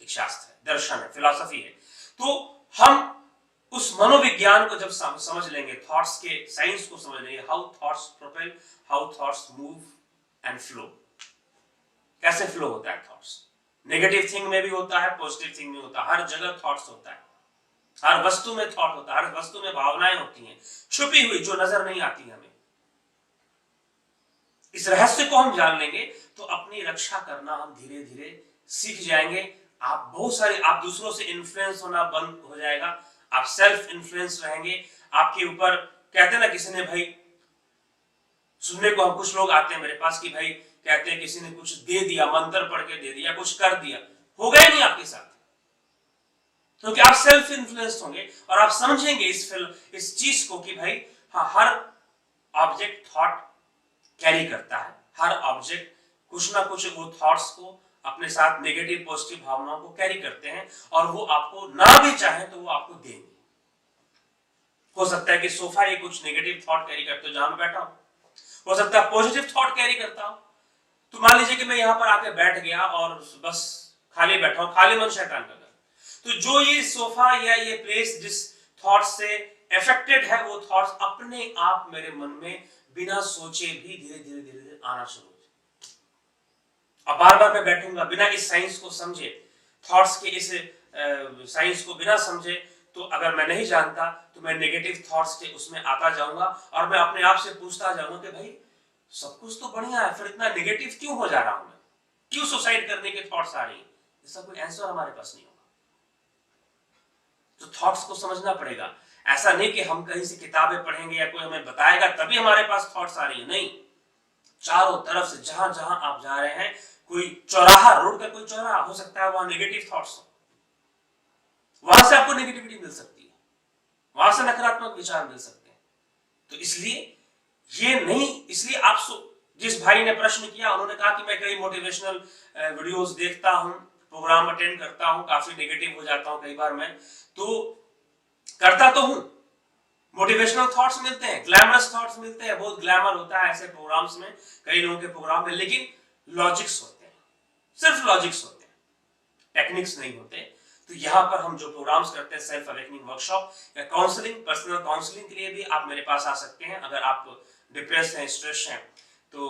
A: एक शास्त्र है, दर्शन है, फिलॉसफी है। तो हम उस मनोविज्ञान को जब समझ लेंगे, थॉट्स के साइंस को समझ लेंगे, how thoughts propel, how thoughts move and flow, कैसे फ्लो होता है थॉट्स, नेगेटिव थिंग में भी होता है, पॉजिटिव थिंग में होता है, हर जगह थॉट्स होता है, हर वस्तु में थॉट होता है, हर वस्तु में भावनाएं होती हैं, छुपी हुई, जो नजर नहीं आती हमें। इस रहस्य को हम जान लेंगे तो अपनी रक्षा करना हम धीरे धीरे सीख जाएंगे। आप दूसरों से इन्फ्लुएंस होना बंद हो जाएगा, आप सेल्फ इन्फ्लुएंस रहेंगे। आपके ऊपर कहते हैं ना, किसी ने भाई सुनने को हम कुछ लोग आते हैं मेरे पास कि भाई कहते हैं किसी ने कुछ दे दिया, मंत्र पढ़ के दे दिया, कुछ कर दिया, होगा ही नहीं आपके साथ, क्योंकि आप सेल्फ इन्फ्लुएंस होंगे और आप समझेंगे इस चीज को कि भाई हाँ, हर ऑब्जेक्ट थॉट कैरी करता है, हर ऑब्जेक्ट कुछ ना कुछ वो थॉट्स को अपने साथ नेगेटिव पॉजिटिव भावनाओं को कैरी करते हैं और वो आपको ना भी चाहे तो वो आपको देंगे। हो सकता है कि सोफा ये कुछ नेगेटिव थॉट कैरी करते हो जहां मैं बैठा हूं, हो सकता है पॉजिटिव थॉट कैरी करता हूं। तो मान लीजिए कि मैं यहां पर आके बैठ गया और बस खाली बैठा हूं, खाली मन शैतान का घर, तो जो ये सोफा या ये प्लेस जिस थॉट से अफेक्टेड है वो थॉट्स अपने आप मेरे मन में बिना सोचे भी धीरे धीरे धीरे धीरे आना शुरू हो जाए। अब बार बार मैं बैठूंगा बिना इस साइंस को समझे, थॉट्स के इस साइंस को बिना समझे, तो अगर मैं नहीं जानता तो मैं नेगेटिव थॉट्स के उसमें आता जाऊंगा और मैं अपने आप से पूछता जाऊंगा कि भाई सब कुछ तो बढ़िया है, फिर इतना नेगेटिव क्यों हो जा रहा हूं मैं, क्यों सुसाइड करने के थॉट्स आ रही हैं? इसका कोई आंसर हमारे पास नहीं होगा। तो थॉट्स को समझना पड़ेगा। ऐसा नहीं कि हम कहीं से किताबें पढ़ेंगे या कोई हमें बताएगा तभी हमारे पास थॉट्स आ रही है, नहीं। चारों तरफ से जहां जहां आप जा रहे हैं, कोई चौराहा, रोड का कोई चौराहा हो सकता है, वहां नेगेटिव थॉट्स हो, वहां से आपको नेगेटिविटी मिल सकती है, वहां से नकारात्मक विचार मिल सकते हैं। तो इसलिए आप जिस भाई ने प्रश्न किया, उन्होंने कहा कि मैं कई मोटिवेशनल वीडियोस देखता हूं, प्रोग्राम अटेंड करता हूं, काफी नेगेटिव हो जाता हूं कई बार मैं, तो करता तो हूं, मोटिवेशनल थॉट्स मिलते हैं, ग्लैमरस थॉट्स मिलते हैं, बहुत ग्लैमर होता है ऐसे प्रोग्राम्स में, कई लोगों के प्रोग्राम में, लेकिन लॉजिक्स होते हैं, सिर्फ लॉजिक्स होते हैं, टेक्निक्स नहीं होते। तो यहाँ पर हम जो प्रोग्राम्स करते हैं, सेल्फ अवेकनिंग वर्कशॉप या काउंसलिंग, पर्सनल काउंसलिंग के लिए भी आप मेरे पास आ सकते हैं। अगर आप डिप्रेस हैं, स्ट्रेस हैं, तो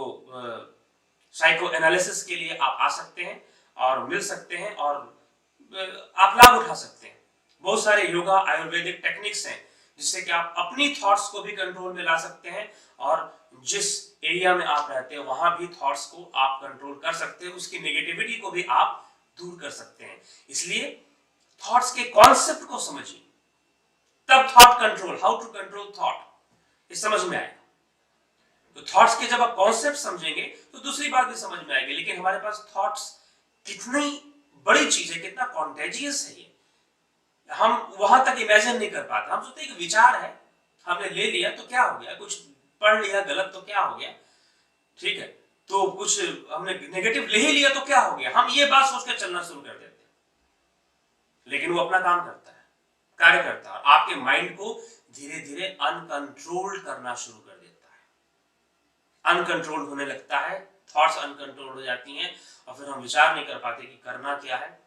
A: साइको एनालिसिस के लिए आप आ सकते हैं और मिल सकते हैं और आप लाभ उठा सकते हैं। बहुत सारे योगा, आयुर्वेदिक टेक्निक्स हैं जिससे कि आप अपनी थॉट्स को भी कंट्रोल में ला सकते हैं और जिस एरिया में आप रहते हैं वहां भी थॉट्स को आप कंट्रोल कर सकते हैं, उसकी नेगेटिविटी को भी आप दूर कर सकते हैं। इसलिए थॉट्स के कॉन्सेप्ट को समझिए, तब thought control, how to control thought, ये समझ में आएगा। तो थॉट्स के जब आप कॉन्सेप्ट समझेंगे तो दूसरी बात भी समझ में आएगी। लेकिन हमारे पास थॉट्स कितनी बड़ी चीज है, कितना कॉन्टेजियस है, ये हम वहां तक इमेजिन नहीं कर पाते। हम सोचते हैं कि विचार है, हमने ले लिया तो क्या हो गया, कुछ पढ़ लिया गलत तो क्या हो गया, ठीक है, तो कुछ हमने नेगेटिव ले ही लिया तो क्या हो गया, हम ये बात सोचकर चलना शुरू कर देते हैं। लेकिन वो अपना काम करता है, कार्य करता है, आपके माइंड को धीरे धीरे अनकंट्रोल्ड करना शुरू कर देता है, अनकंट्रोल्ड होने लगता है, थॉट्स अनकंट्रोल्ड हो जाती हैं और फिर हम विचार नहीं कर पाते कि करना क्या है,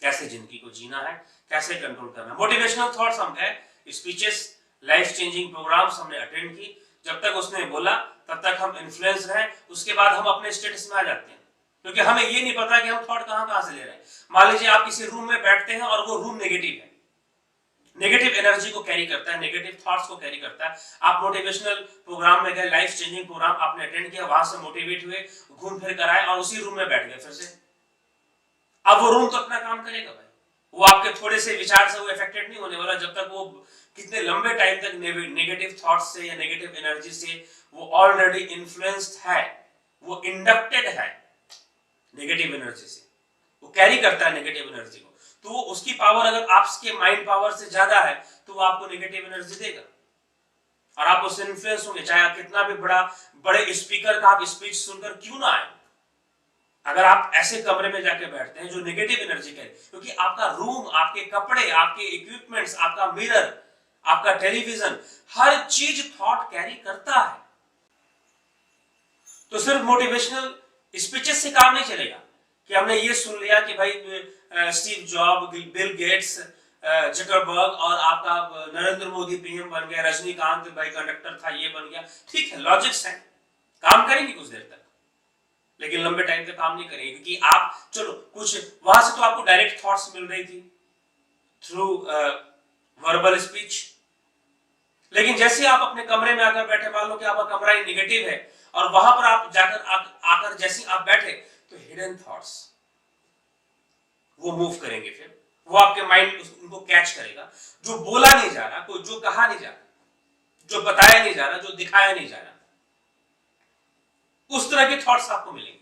A: कैसे जिंदगी को जीना है, कैसे कंट्रोल करना है। मोटिवेशनल थॉट्स हम गए, स्पीचेस, लाइफ चेंजिंग प्रोग्राम्स हमने अटेंड की, जब तक उसने बोला तब तक हम इन्फ्लुएंस रहे, उसके बाद हम अपने स्टेटस में आ जाते हैं, क्योंकि हमें ये नहीं पता कि हम थॉट कहां से ले रहे हैं। मान लीजिए आप किसी रूम में बैठते हैं और वो रूम नेगेटिव है, नेगेटिव एनर्जी को कैरी करता है, नेगेटिव थॉट्स को कैरी करता है। आप मोटिवेशनल प्रोग्राम में गए, लाइफ चेंजिंग प्रोग्राम आपने अटेंड किया, वहां से मोटिवेट हुए, घूम फिर कर आए और उसी रूम में बैठ गए फिर से, अब वो रूम तो अपना काम करेगा भाई, वो आपके थोड़े से विचार से वो अफेक्टेड नहीं होने वाला, जब तक वो कितने लंबे टाइम तक नेगेटिव थॉट्स से या नेगेटिव एनर्जी से वो ऑलरेडी इन्फ्लुएंस्ड है, वो इंडक्टेड है नेगेटिव एनर्जी से, वो कैरी करता है नेगेटिव एनर्जी को, तो उसकी पावर अगर आपके माइंड पावर से ज्यादा है तो वो आपको नेगेटिव एनर्जी देगा और आप उससे इन्फ्लुएंस होंगे, चाहे आप कितना भी बड़े स्पीकर का आप स्पीच सुनकर क्यों ना आए। अगर आप ऐसे कमरे में जाके बैठते हैं जो नेगेटिव एनर्जी का है, क्योंकि आपका रूम, आपके कपड़े, आपके इक्विपमेंट्स, आपका मिरर, आपका टेलीविजन, हर चीज थॉट कैरी करता है। तो सिर्फ मोटिवेशनल स्पीचेस से काम नहीं चलेगा कि हमने ये सुन लिया कि भाई Steve job, Bill Gates, Zuckerberg और आपका नरेंद्र मोदी पीएम बन गया, रजनीकांत भाई कंडक्टर था ये बन गया, ठीक है, लॉजिक्स है, काम करेंगे कुछ देर तक, लेकिन लंबे टाइम तक काम नहीं करेंगे, क्योंकि आप चलो कुछ वहां से तो आपको डायरेक्ट थॉट्स मिल रही थी थ्रू वर्बल स्पीच, लेकिन जैसे आप अपने कमरे में आकर बैठे, मान लो कि आपका कमरा ही नेगेटिव है और वहां पर आप जाकर आकर जैसे आप बैठे तो हिडन थॉट्स वो मूव करेंगे, फिर वो आपके माइंड उनको कैच करेगा, जो बोला नहीं जा रहा, कोई जो कहा नहीं जा रहा, जो बताया नहीं जा रहा, जो दिखाया नहीं जा रहा, उस तरह के थॉट्स आपको मिलेंगे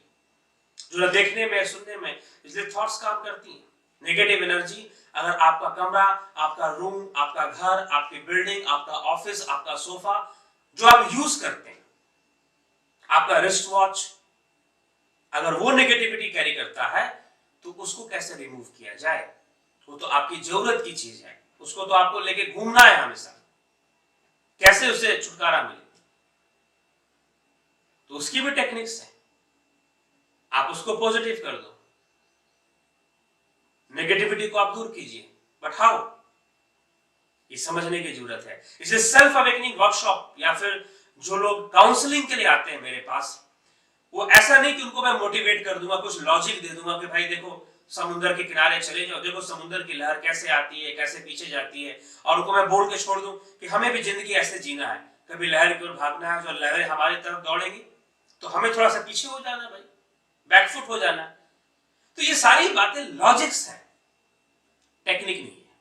A: जो ना देखने में सुनने में। इसलिए थॉट्स काम करती हैं। नेगेटिव एनर्जी अगर आपका कमरा, आपका रूम, आपका घर, आपकी बिल्डिंग, आपका ऑफिस, आपका सोफा जो आप यूज करते हैं, आपका रिस्ट वॉच, अगर वो नेगेटिविटी कैरी करता है तो उसको कैसे रिमूव किया जाए? वो तो आपकी जरूरत की चीज है, उसको तो आपको लेके घूमना है हमेशा। कैसे उससे छुटकारा मिले? तो उसकी भी टेक्निक्स है। आप उसको पॉजिटिव कर दो, नेगेटिविटी को आप दूर कीजिए, बट हाउ, ये समझने की जरूरत है। इसे सेल्फ अवेकनिंग वर्कशॉप या फिर जो लोग काउंसलिंग के लिए आते हैं मेरे पास, वो ऐसा नहीं कि उनको मैं मोटिवेट कर दूंगा, कुछ लॉजिक दे दूंगा कि भाई देखो समुद्र के किनारे चले जाओ, देखो समुद्र की लहर कैसे आती है, कैसे पीछे जाती है, और उनको मैं बोल के छोड़ दूं कि हमें भी जिंदगी ऐसे जीना है, कभी लहर की ओर भागना है, जो लहरें हमारी तरफ दौड़ेंगी तो हमें थोड़ा सा पीछे हो जाना, भाई बैकफुट हो जाना। तो ये सारी बातें लॉजिक्स हैं, टेक्निक नहीं है।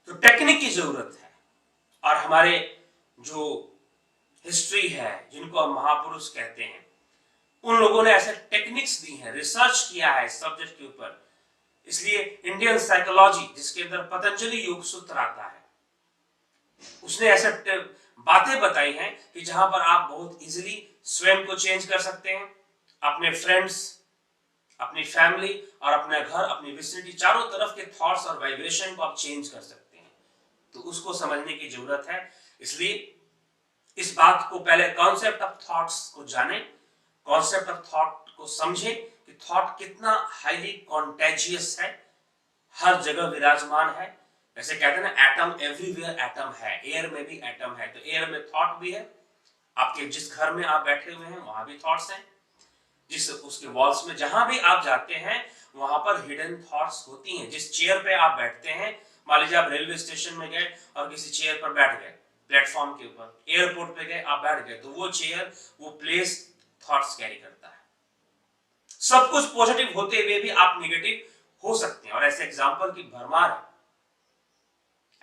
A: तो टेक्निक की जरूरत है। और हमारे जो हिस्ट्री है, जिनको हम महापुरुष कहते हैं, उन लोगों ने ऐसे टेक्निक्स दी हैं, रिसर्च किया है इस सब्जेक्ट के ऊपर। इसलिए इंडियन साइकोलॉजी, जिसके अंदर पतंजलि योग सूत्र आता है, उसने ऐसे बातें बताई हैं कि जहां पर आप बहुत इजीली स्वयं को चेंज कर सकते हैं, अपने फ्रेंड्स, अपनी फैमिली और अपना घर, अपनी विसिनिटी, चारों तरफ के थॉट्स और वाइब्रेशन को आप चेंज कर सकते हैं। तो उसको समझने की जरूरत है। इसलिए इस बात को पहले कॉन्सेप्ट ऑफ थॉट्स को जाने, कॉन्सेप्ट ऑफ थॉट को समझे कि थॉट कितना हाईली कॉन्टेजियस है, हर जगह विराजमान है। जैसे कहते हैं ना, एटम एवरीवेयर एटम है, एयर में भी एटम है, तो एयर में थॉट भी है। आपके जिस घर में आप बैठे हुए हैं वहां भी थॉट्स हैं, जिस उसके वॉल्स में जहां भी आप जाते हैं वहां पर हिडन थॉट्स होती हैं। जिस चेयर पे आप बैठते हैं, मान लीजिए आप रेलवे स्टेशन में गए और किसी चेयर पर बैठ गए, प्लेटफॉर्म के ऊपर, एयरपोर्ट पे गए आप बैठ गए, तो वो चेयर, वो प्लेस थॉट्स कैरी करता है। सब कुछ पॉजिटिव होते हुए भी आप नेगेटिव हो सकते हैं, और ऐसे एग्जांपल की भरमार है,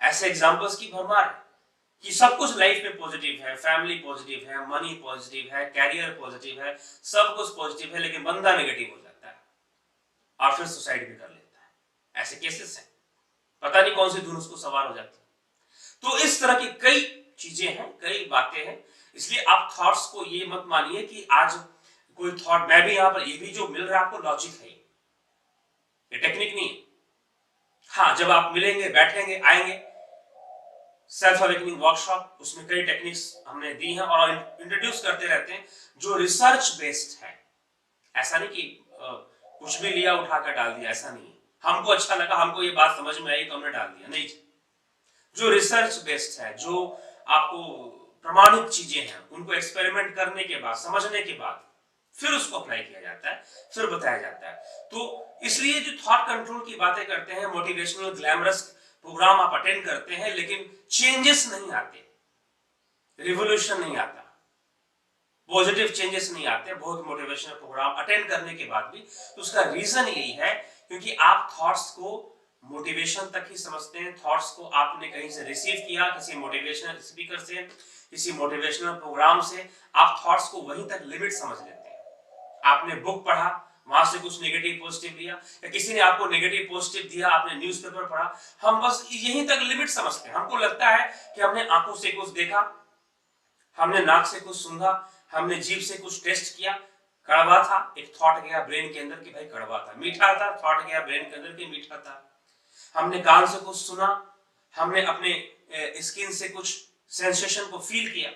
A: ऐसे एग्जांपल्स की भरमार है कि सब कुछ लाइफ में पॉजिटिव है, फैमिली पॉजिटिव है, मनी पॉजिटिव है, कैरियर पॉजिटिव है, सब कुछ पॉजिटिव है, लेकिन बंदा नेगेटिव हो जाता है और फिर सुसाइड भी कर लेता है। ऐसे केसेस हैं, पता नहीं कौन सी धुन उसको सवार हो जाती है। तो इस तरह की कई चीजें हैं, कई बातें हैं। इसलिए आप थॉट्स को ये मत मानिए कि आज कोई थॉट, मैं भी यहां पर, ये भी जो मिल रहा है आपको लॉजिक है, ये टेक्निक नहीं है। हाँ, जब आप मिलेंगे, बैठेंगे, आएंगे सेल्फ अवेकनिंग वर्कशॉप, उसमें कई टेक्निक्स हमने दी हैं और इंट्रोड्यूस करते रहते हैं जो रिसर्च बेस्ड है। ऐसा नहीं कि कुछ भी लिया उठा कर डाल दिया, ऐसा नहीं है। हमको अच्छा लगा, हमको ये बात समझ में आई तो हमने डाल दिया, नहीं। जो रिसर्च बेस्ड है, जो आपको प्रमाणित चीजें हैं, उनको एक्सपेरिमेंट करने के बाद, समझने के बाद फिर उसको अप्लाई किया जाता है, फिर बताया जाता है। तो इसलिए जो थॉट कंट्रोल की बातें करते हैं, मोटिवेशनल ग्लैमरस प्रोग्राम आप अटेंड करते हैं, लेकिन चेंजेस नहीं आते, रिवोल्यूशन नहीं आता, पॉजिटिव चेंजेस नहीं आते बहुत मोटिवेशनल प्रोग्राम अटेंड करने के बाद भी। तो उसका रीजन यही है क्योंकि आप थॉट्स को मोटिवेशन तक ही समझते हैं। थॉट्स को आपने कहीं से रिसीव किया, किसी मोटिवेशनल स्पीकर से, किसी मोटिवेशनल प्रोग्राम से, आप थॉट्स को वहीं तक लिमिट समझ लेते हैं। आपने बुक पढ़ा, वहां से कुछ नेगेटिव पॉजिटिव लिया, या किसी ने आपको नेगेटिव पॉजिटिव दिया, आपने न्यूज़पेपर पढ़ा, हम बस यहीं तक लिमिट समझते हैं। हमको लगता है कि हमने आंखों से कुछ देखा, हमने नाक से कुछ सूंघा, हमने जीभ से कुछ टेस्ट किया, कड़वा था, एक थॉट गया ब्रेन के अंदर कि भाई कड़वा था, मीठा था, थॉट गया ब्रेन के अंदर कि मीठा था, हमने कान से कुछ सुना, हमने अपने स्किन से कुछ सेंसेशन को फील किया।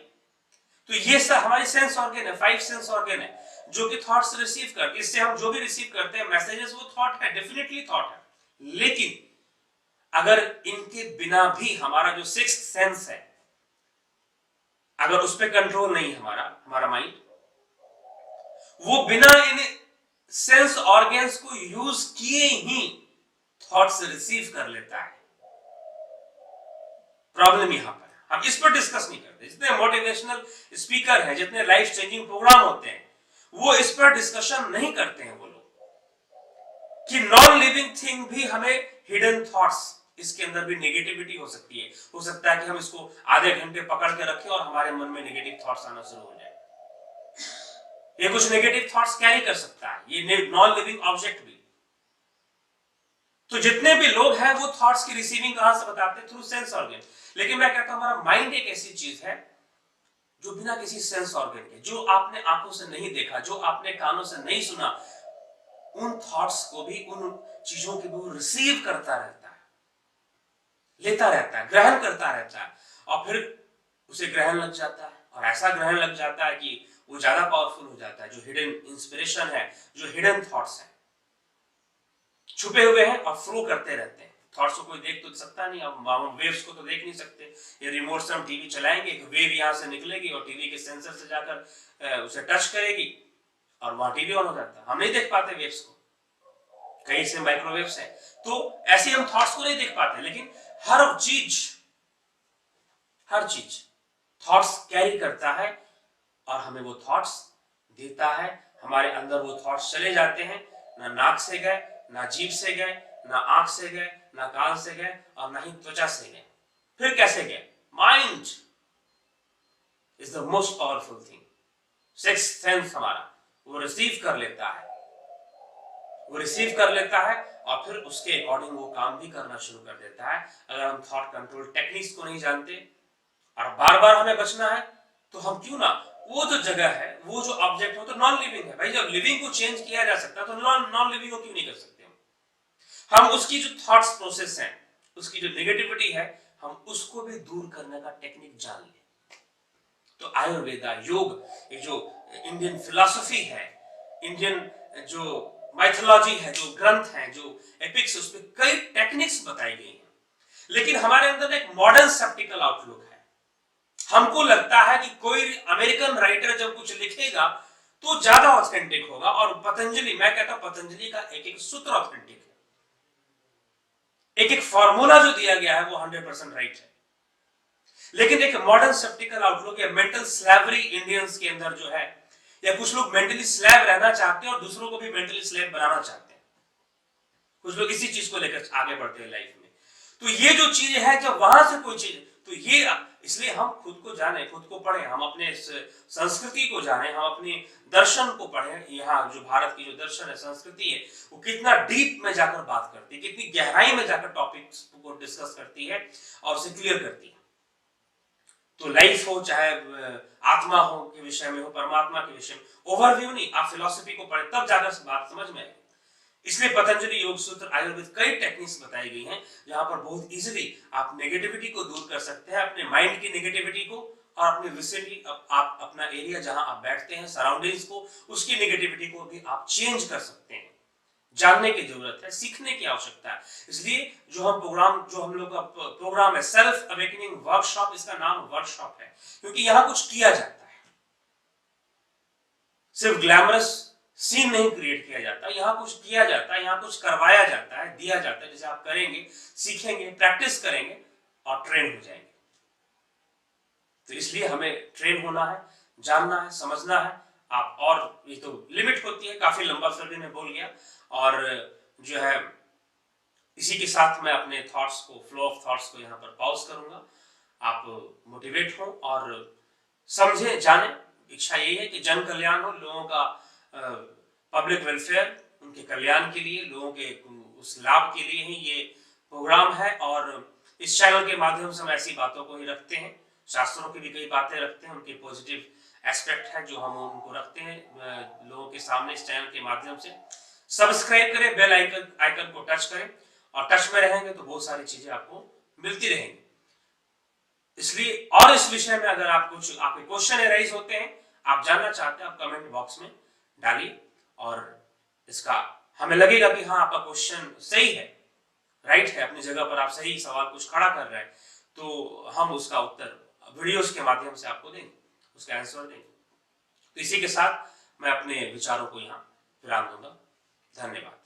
A: तो ये सब हमारी सेंस ऑर्गन है, 5 सेंस ऑर्गन है जो कि थॉट्स रिसीव करते हैं। इससे हम जो भी रिसीव करते हैं मैसेजेस, वो थॉट है, डेफिनेटली थॉट है। लेकिन अगर इनके बिना भी हमारा जो 6th सेंस है, अगर उस पर कंट्रोल नहीं हमारा माइंड, वो बिना इन सेंस ऑर्गन्स को यूज किए ही थॉट्स रिसीव कर लेता है। प्रॉब्लम यहां पर, हम इस पर डिस्कस नहीं करते। जितने मोटिवेशनल स्पीकर हैं, जितने लाइफ चेंजिंग प्रोग्राम होते हैं, वो इस पर डिस्कशन नहीं करते हैं वो लोग कि नॉन लिविंग थिंग भी हमें हिडन थॉट्स, इसके अंदर भी नेगेटिविटी हो सकती है। हो सकता है कि हम इसको आधे घंटे पकड़ के रखें और हमारे मन में नेगेटिव थॉट्स आना शुरू हो जाए। ये कुछ नेगेटिव थॉट्स कैरी कर सकता है, ये नॉन लिविंग ऑब्जेक्ट भी। तो जितने भी लोग हैं वो थॉट्स की रिसीविंग कहां से बताते हैं? Through sense organ. लेकिन मैं कहता हूं हमारा माइंड एक ऐसी चीज है जो बिना किसी सेंस ऑर्गन के, जो आपने आंखों से नहीं देखा, जो आपने कानों से नहीं सुना, उन थॉट्स को भी, उन चीजों को भी वो रिसीव करता रहता है, लेता रहता है, ग्रहण करता रहता है, और फिर उसे ग्रहण लग जाता है। और ऐसा ग्रहण लग जाता है कि वो ज्यादा पावरफुल हो जाता है। जो हिडन इंस्पिरेशन है, जो हिडन थॉट्स हैं, छुपे हुए हैं और फ्लो करते रहते हैं। थॉट्स को कोई देख तो सकता नहीं, अब हम वेव्स को तो देख नहीं सकते। ये रिमोट से हम टीवी चलाएंगे, एक वेव यहां से निकलेगी और टीवी के सेंसर से जाकर उसे टच करेगी और वहां टीवी ऑन हो जाता है। हम नहीं देख पाते वेव्स को, कहीं से माइक्रोवेव्स है, तो ऐसे हम थॉट्स को नहीं देख पाते। लेकिन हर चीज थॉट्स कैरी करता है और हमें वो थॉट्स देता है। हमारे अंदर वो थॉट्स चले जाते हैं, ना नाक से गए, ना जीभ से गए, ना आंख से गए, ना कान से गए, और ना ही त्वचा से गए। फिर कैसे गए? Mind is the most powerful thing. Sixth sense हमारा वो रिसीव कर लेता है, और फिर उसके अकॉर्डिंग वो काम भी करना शुरू कर देता है। अगर हम थॉट कंट्रोल टेक्निक्स को नहीं जानते और बार बार हमें बचना है, तो हम क्यों ना वो जो जगह है, वो जो ऑब्जेक्ट हो, तो नॉन लिविंग है भाई। जब लिविंग को चेंज किया जा सकता है तो नॉन लिविंग को क्यों नहीं कर सकते? हम उसकी जो थॉट्स प्रोसेस है, उसकी जो नेगेटिविटी है, हम उसको भी दूर करने का टेक्निक जान ले। तो आयुर्वेदा, योग, ये जो इंडियन फिलॉसफी है, इंडियन जो माइथोलॉजी है, जो ग्रंथ है, जो एपिक्स, उसमें कई टेक्निक्स बताई गई हैं। लेकिन हमारे अंदर एक मॉडर्न स्केप्टिकल आउटलुक है। हमको लगता है कि कोई अमेरिकन राइटर जब कुछ लिखेगा तो ज्यादा ऑथेंटिक होगा, और पतंजलि, मैं कहता हूं पतंजलि का एक एक सूत्र ऑथेंटिक है, एक एक फॉर्मूला जो दिया गया है वो 100% राइट है। लेकिन एक मॉडर्न स्केप्टिकल आउटलुक या मेंटल स्लैवरी इंडियंस के अंदर जो है, या कुछ लोग मेंटली स्लैब रहना चाहते हैं और दूसरों को भी मेंटली स्लैब बनाना चाहते हैं। कुछ लोग इसी चीज को लेकर आगे बढ़ते हैं लाइफ में। तो ये जो चीज है, जब वहां से कोई चीज, तो ये इसलिए हम खुद को जाने, खुद को पढ़ें, हम अपने संस्कृति को जाने, हम अपने दर्शन को पढ़ें। यहाँ जो भारत की जो दर्शन है, संस्कृति है, वो कितना डीप में जाकर बात करती है, कितनी गहराई में जाकर टॉपिक्स को डिस्कस करती है और उसे क्लियर करती है। तो लाइफ हो, चाहे आत्मा हो के विषय में हो, परमात्मा के विषय में, ओवरव्यू नहीं, आप फिलॉसफी को पढ़े तब जाकर बात समझ में आएगी। इसलिए पतंजलि योग सूत्र, आयुर्वेद, कई टेक्निक्स बताई गई हैं जहां पर बहुत इजीली आप नेगेटिविटी को दूर कर सकते हैं, अपने माइंड की नेगेटिविटी को, और अपने विसिनिटी, आप अपना एरिया जहां आप बैठते हैं, सराउंडिंग्स को, उसकी नेगेटिविटी को भी आप चेंज कर सकते हैं। जानने की जरूरत है, सीखने की आवश्यकता है। इसलिए जो हम लोग का प्रोग्राम है, सेल्फ अवेकनिंग वर्कशॉप, इसका नाम वर्कशॉप है क्योंकि यहां कुछ किया जाता है। सिर्फ ग्लैमरस सीन नहीं क्रिएट किया जाता, यहाँ कुछ किया जाता है, यहाँ कुछ करवाया जाता है, दिया जाता है। जैसे आप करेंगे, सीखेंगे, प्रैक्टिस करेंगे और ट्रेन हो जाएंगे। तो इसलिए हमें ट्रेन होना है, जानना है, समझना है। आप, और ये तो लिमिट होती है, काफी लंबा फिर भी मैं बोल गया, और जो है इसी के साथ मैं अपने थॉट्स को, फ्लो ऑफ थॉट्स को यहाँ पर पॉज करूंगा। आप मोटिवेट हो और समझे, जाने। इच्छा यही है कि जन कल्याण हो, लोगों का पब्लिक वेलफेयर, उनके कल्याण के लिए, लोगों के उस लाभ के लिए ही ये प्रोग्राम है। और इस चैनल के माध्यम से हम ऐसी बातों को ही रखते हैं, शास्त्रों की भी कई बातें रखते हैं, उनके पॉजिटिव एस्पेक्ट है जो हम उनको रखते हैं लोगों के सामने इस चैनल के माध्यम से। सब्सक्राइब करें, बेल आइकन को टच करें, और टच में रहेंगे तो बहुत सारी चीजें आपको मिलती रहेंगी। इसलिए, और इस विषय में अगर आप कुछ, आपके क्वेश्चन एराइज होते हैं, आप जानना चाहते हैं, आप कमेंट बॉक्स में डालिए, और इसका हमें लगेगा कि हाँ, आपका क्वेश्चन सही है, राइट है, अपनी जगह पर आप सही सवाल कुछ खड़ा कर रहे हैं, तो हम उसका उत्तर वीडियोस के माध्यम से आपको देंगे, उसका आंसर देंगे। तो इसी के साथ मैं अपने विचारों को यहाँ विराम दूंगा। धन्यवाद।